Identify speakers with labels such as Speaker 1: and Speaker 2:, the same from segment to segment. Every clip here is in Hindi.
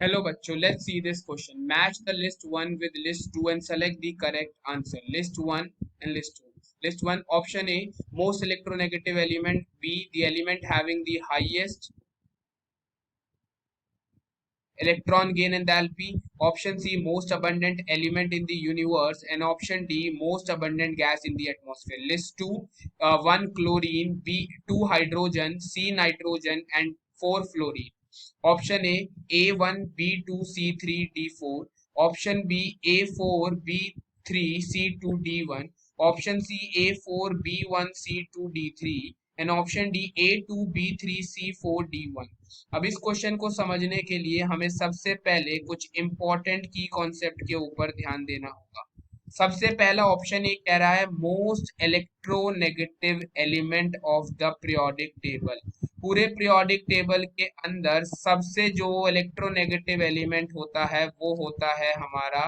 Speaker 1: Hello bachcho, let's see this question. Match the list 1 with list 2 and select the correct answer. List 1 and list 2. List 1 option A, most electronegative element. B, the element having the highest electron gain enthalpy. Option C, most abundant element in the universe. And option D, most abundant gas in the atmosphere. List 2, 1 chlorine, B 2 hydrogen, C nitrogen and 4 fluorine. Option A, A1, B2, C3, D4. Option B, A4, B3, C2, D1. Option C, A4, B1, C2, D3. And option D, A2, B3, C4, D1. अब इस क्वेश्चन को समझने के लिए हमें सबसे पहले कुछ इंपॉर्टेंट की कॉन्सेप्ट के ऊपर ध्यान देना होगा। सबसे पहला ऑप्शन ये कह रहा है most electronegative element of the periodic table. पूरे पीरियोडिक टेबल के अंदर सबसे जो इलेक्ट्रोनेगेटिव एलिमेंट होता है वो होता है हमारा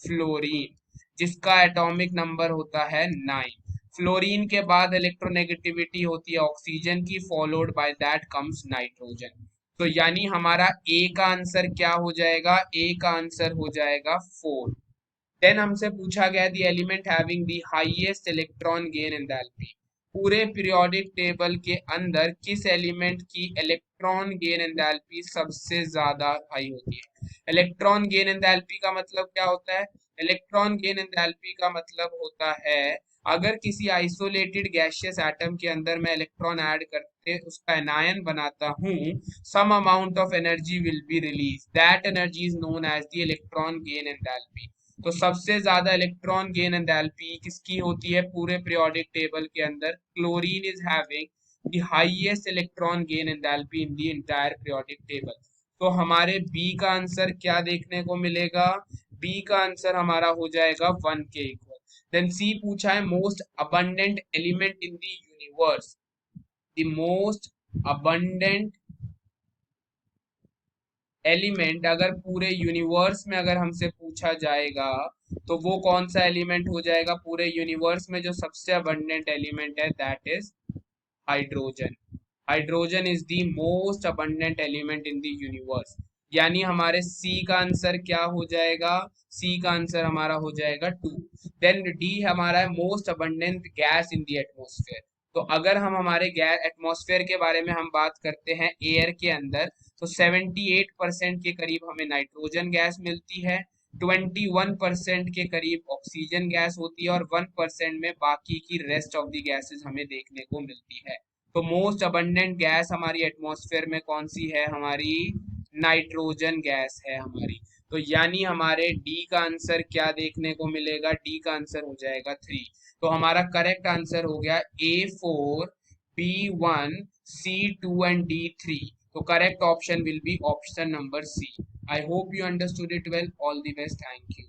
Speaker 1: फ्लोरीन, जिसका एटॉमिक नंबर होता है 9। फ्लोरीन के बाद इलेक्ट्रोनेगेटिविटी होती है ऑक्सीजन की, followed by that comes nitrogen. तो यानी हमारा ए का आंसर क्या हो जाएगा? ए का आंसर हो जाएगा 4। देन हमसे पूछा गया the element having the highest electron gain enthalpy. पूरे पीरियोडिक टेबल के अंदर किस एलिमेंट की इलेक्ट्रॉन गेन एंथैल्पी सबसे ज्यादा हाई होती है? इलेक्ट्रॉन गेन एंथैल्पी का मतलब क्या होता है? इलेक्ट्रॉन गेन एंथैल्पी का मतलब होता है अगर किसी आइसोलेटेड गैसियस एटम के अंदर मैं इलेक्ट्रॉन ऐड करके उसका एनायन बनाता हूं, some amount of energy will be release, that energy is known as the electron gain enthalpy. तो सबसे ज्यादा इलेक्ट्रॉन गेन एंथैल्पी किसकी होती है पूरे पीरियोडिक टेबल के अंदर? Chlorine is having the highest electron gain enthalpy in the entire periodic table. तो हमारे बी का आंसर क्या देखने को मिलेगा? बी का आंसर हमारा हो जाएगा 1 के इक्वल। देन सी पूछा है most abundant element in the universe. The most abundant element अगर पूरे यूनिवर्स में अगर हमसे पूछा जाएगा तो वो कौन सा एलिमेंट हो जाएगा? पूरे यूनिवर्स में जो सबसे अबंडेंट एलिमेंट है that is hydrogen. Hydrogen is the most abundant element in the universe. यानी हमारे सी का आंसर क्या हो जाएगा? सी का आंसर हमारा हो जाएगा 2। देन डी हमारा है most abundant gas in the atmosphere. तो अगर हम हमारे गैस एटमॉस्फेयर के बारे में हम बात करते हैं एयर के अंदर, तो 78% के करीब हमें नाइट्रोजन गैस मिलती है, 21% के करीब ऑक्सीजन गैस होती है और 1% में बाकी की रेस्ट ऑफ द गैसेस हमें देखने को मिलती है। तो मोस्ट अबंडेंट गैस हमारी एटमॉस्फेयर में कौन सी है? हमारी नाइट्रोजन गैस है हमारी। तो यानी हमारे डी का आंसर क्या देखने को मिलेगा? डी का आंसर हो जाएगा 3। तो हमारा करेक्ट आंसर हो गया A4, B1, C2 and D3। तो correct option will be option number C. I hope you understood it well. All the best. Thank you.